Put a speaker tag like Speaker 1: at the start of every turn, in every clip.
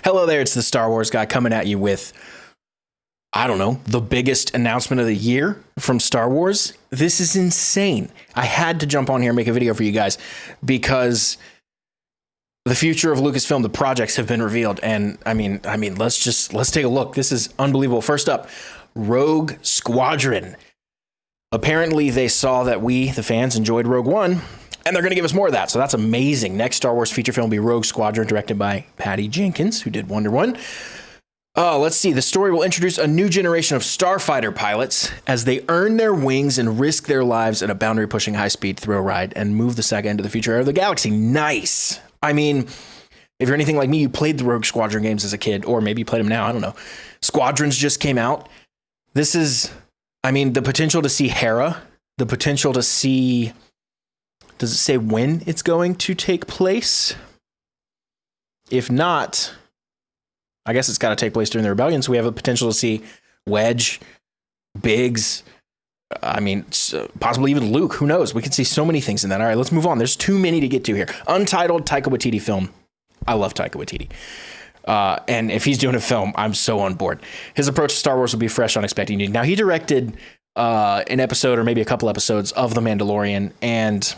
Speaker 1: Hello there, it's the Star Wars guy coming at you with, I don't know, the biggest announcement of the year from Star Wars. This is insane. I had to jump on here and make a video for you guys because the future of Lucasfilm, the projects have been revealed. And I mean, let's take a look. This is unbelievable. First up, Rogue Squadron. Apparently they saw that we, the fans, enjoyed Rogue One, and they're going to give us more of that. So that's amazing. Next Star Wars feature film will be Rogue Squadron, directed by Patty Jenkins, who did Wonder One. Let's see. The story will introduce a new generation of starfighter pilots as they earn their wings and risk their lives at a boundary-pushing high-speed thrill ride and move the saga into the future era of the galaxy. Nice. I mean, if you're anything like me, you played the Rogue Squadron games as a kid, or maybe you played them now. I don't know. Squadrons just came out. This is, I mean, the potential to see Hera, the potential to see... Does it say when it's going to take place? If not, I guess it's got to take place during the rebellion. So we have a potential to see Wedge, Biggs, possibly even Luke. Who knows? We can see so many things in that. All right, let's move on. There's too many to get to here. Untitled Taika Waititi film. I love Taika Waititi. And if he's doing a film, I'm so on board. His approach to Star Wars will be fresh, unexpected. Now, he directed an episode or maybe a couple episodes of The Mandalorian, and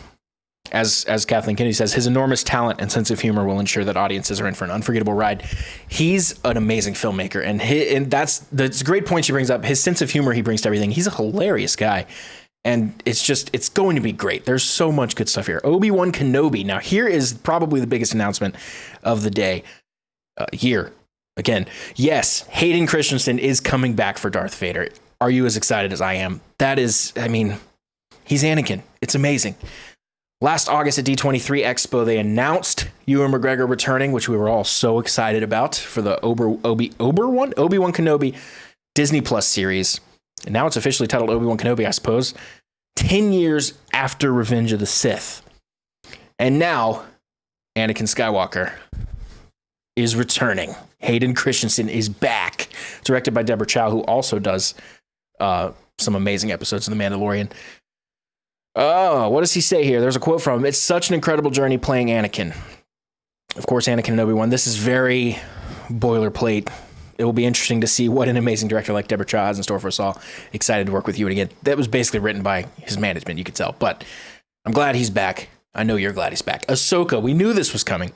Speaker 1: as Kathleen Kennedy says, his enormous talent and sense of humor will ensure that audiences are in for an unforgettable ride. He's an amazing filmmaker, and that's a great point she brings up. His sense of humor he brings to everything. He's a hilarious guy, and it's going to be great. There's so much good stuff here. Obi-Wan Kenobi. Now, here is probably the biggest announcement of the day. Here, again, yes, Hayden Christensen is coming back for Darth Vader. Are you as excited as I am? That is, I mean, he's Anakin. It's amazing. Last August at D23 Expo, they announced Ewan McGregor returning, which we were all so excited about for the Obi-Wan Kenobi Disney Plus series. And now it's officially titled Obi-Wan Kenobi, I suppose. 10 years after Revenge of the Sith. And now, Anakin Skywalker is returning. Hayden Christensen is back. Directed by Deborah Chow, who also does some amazing episodes of The Mandalorian. Oh, what does he say here? There's a quote from him. It's such an incredible journey playing Anakin. Of course, Anakin and Obi-Wan. This is very boilerplate. It will be interesting to see what an amazing director like Deborah Chow has in store for us all. Excited to work with you. And again, that was basically written by his management, you could tell. But I'm glad he's back. I know you're glad he's back. Ahsoka, we knew this was coming.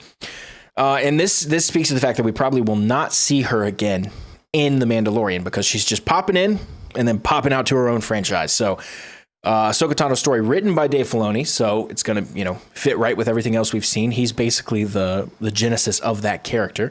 Speaker 1: And this speaks to the fact that we probably will not see her again in The Mandalorian because she's just popping in and then popping out to her own franchise. So Ahsoka Tano's story written by Dave Filoni, so it's going to, fit right with everything else we've seen. He's basically the genesis of that character.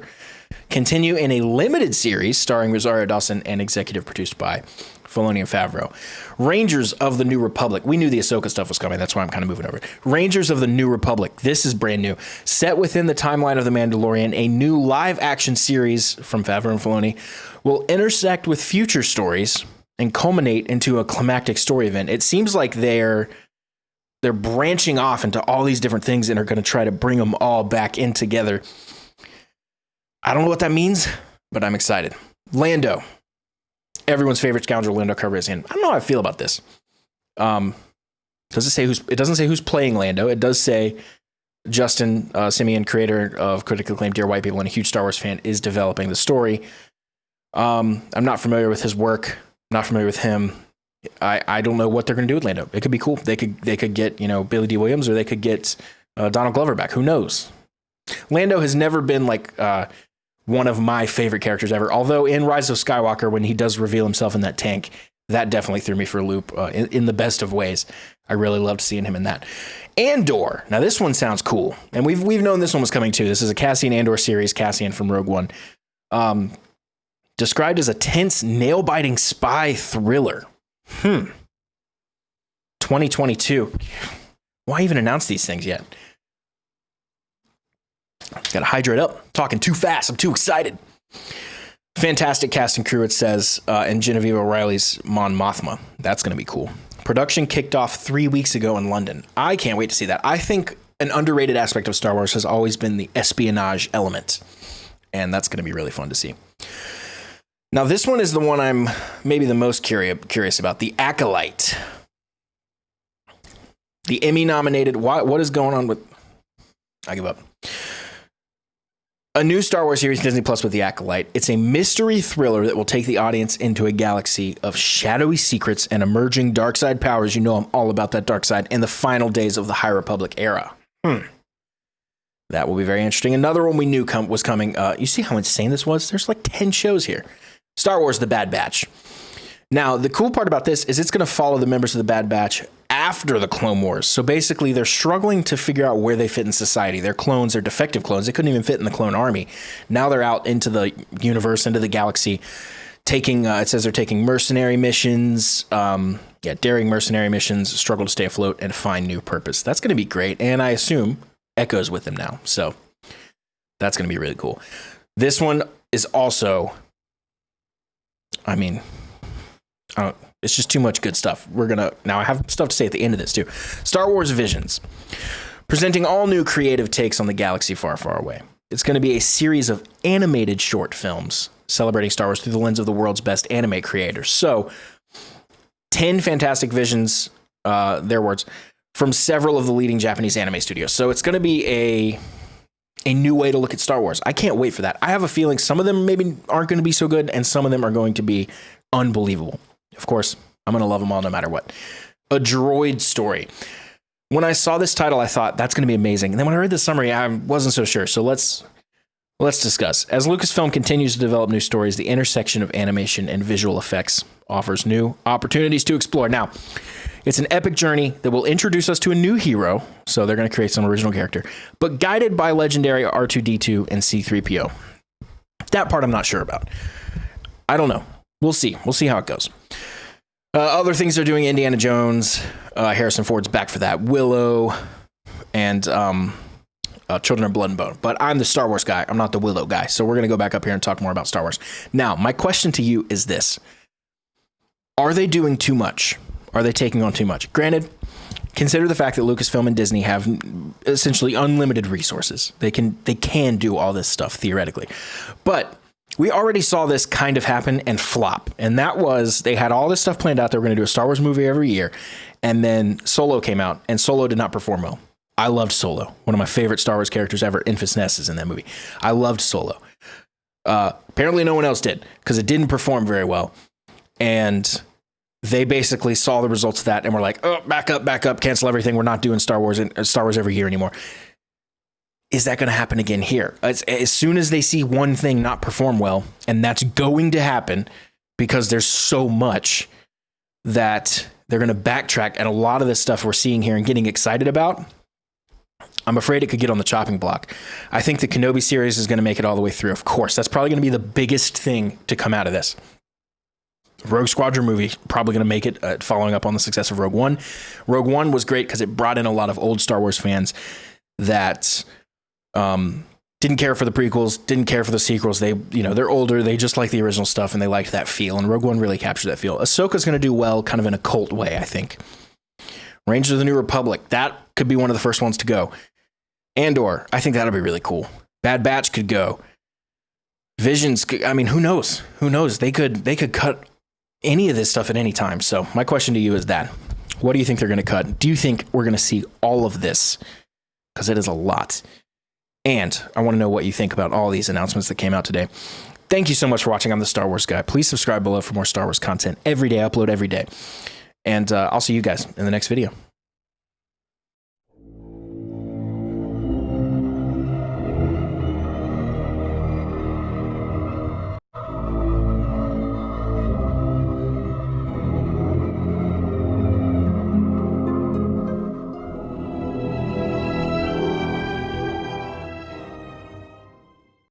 Speaker 1: Continue in a limited series starring Rosario Dawson and executive produced by Filoni and Favreau. Rangers of the New Republic. We knew the Ahsoka stuff was coming. That's why I'm kind of moving over. Rangers of the New Republic. This is brand new. Set within the timeline of The Mandalorian, a new live-action series from Favreau and Filoni will intersect with future stories and culminate into a climactic story event. It seems like they're branching off into all these different things and are going to try to bring them all back in together. I don't know what that means, but I'm excited. Lando. Everyone's favorite scoundrel, Lando Calrissian. I don't know how I feel about this. It doesn't say who's playing Lando. It does say Justin Simeon, creator of critically acclaimed Dear White People and a huge Star Wars fan, is developing the story. I'm not familiar with his work. Not familiar with him. I don't know what they're going to do with Lando. It could be cool. They could get, Billy D. Williams, or they could get Donald Glover back. Who knows? Lando has never been one of my favorite characters ever. Although in Rise of Skywalker, when he does reveal himself in that tank, that definitely threw me for a loop in the best of ways. I really loved seeing him in that. Andor. Now this one sounds cool, and we've known this one was coming too. This is a Cassian Andor series. Cassian from Rogue One. Described as a tense, nail-biting spy thriller. 2022. Why even announce these things yet? Gotta hydrate up. Talking too fast. I'm too excited. Fantastic cast and crew, it says, and Genevieve O'Reilly's Mon Mothma. That's gonna be cool. Production kicked off 3 weeks ago in London. I can't wait to see that. I think an underrated aspect of Star Wars has always been the espionage element, and that's gonna be really fun to see. Now, this one is the one I'm maybe the most curious about, the Acolyte. The Emmy-nominated... What is going on with... I give up. A new Star Wars series, Disney Plus, with The Acolyte. It's a mystery thriller that will take the audience into a galaxy of shadowy secrets and emerging dark side powers. You know I'm all about that dark side. In the final days of the High Republic era. That will be very interesting. Another one we knew was coming. You see how insane this was? There's like 10 shows here. Star Wars The Bad Batch. Now, the cool part about this is it's going to follow the members of the Bad Batch after the Clone Wars. So basically, they're struggling to figure out where they fit in society. They're clones, they're defective clones. They couldn't even fit in the clone army. Now they're out into the universe, into the galaxy, taking, it says they're taking mercenary missions, daring mercenary missions, struggle to stay afloat, and find new purpose. That's going to be great. And I assume Echo's with them now. So that's going to be really cool. This one is also, it's just too much good stuff. Now I have stuff to say at the end of this too. Star Wars Visions, presenting all new creative takes on the galaxy far, far away. It's going to be a series of animated short films celebrating Star Wars through the lens of the world's best anime creators. So 10 fantastic visions, their words, from several of the leading Japanese anime studios. So it's going to be a new way to look at Star Wars. I can't wait for that. I have a feeling some of them maybe aren't going to be so good, and some of them are going to be unbelievable. Of course, I'm going to love them all no matter what. A droid story. When I saw this title, I thought that's going to be amazing. And then when I read the summary, I wasn't so sure. So let's discuss. As Lucasfilm continues to develop new stories, the intersection of animation and visual effects offers new opportunities to explore. Now, it's an epic journey that will introduce us to a new hero. So they're going to create some original character, but guided by legendary R2-D2 and C-3PO. That part I'm not sure about. I don't know. We'll see. We'll see how it goes. Other things they're doing, Indiana Jones, Harrison Ford's back for that, Willow, and Children of Blood and Bone. But I'm the Star Wars guy. I'm not the Willow guy. So we're going to go back up here and talk more about Star Wars. Now, my question to you is this. Are they doing too much? Are they taking on too much? Granted, consider the fact that Lucasfilm and Disney have essentially unlimited resources. They can do all this stuff theoretically. But we already saw this kind of happen and flop. And that was, they had all this stuff planned out. They were going to do a Star Wars movie every year. And then Solo came out, and Solo did not perform well. I loved Solo. One of my favorite Star Wars characters ever. Infus Ness is in that movie. I loved Solo. Apparently no one else did, because it didn't perform very well. And they basically saw the results of that and were like, oh, back up, cancel everything. We're not doing Star Wars every year anymore. Is that going to happen again here? As soon as they see one thing not perform well, and that's going to happen because there's so much, that they're going to backtrack. And a lot of this stuff we're seeing here and getting excited about, I'm afraid it could get on the chopping block. I think the Kenobi series is going to make it all the way through. Of course, that's probably going to be the biggest thing to come out of this. Rogue Squadron movie, probably going to make it, following up on the success of Rogue One. Rogue One was great because it brought in a lot of old Star Wars fans that didn't care for the prequels, didn't care for the sequels. They're older. They just like the original stuff, and they liked that feel. And Rogue One really captured that feel. Ahsoka's going to do well, kind of in a cult way, I think. Rangers of the New Republic, that could be one of the first ones to go. Andor, I think that'll be really cool. Bad Batch could go. Visions, who knows? Who knows? They could cut any of this stuff at any time. So my question to you is that, what do you think they're going to cut? Do you think we're going to see all of this? Because it is a lot. And I want to know what you think about all these announcements that came out today. Thank you so much for watching. I'm the Star Wars Guy. Please subscribe below for more Star Wars content every day. I upload every day. And I'll see you guys in the next video.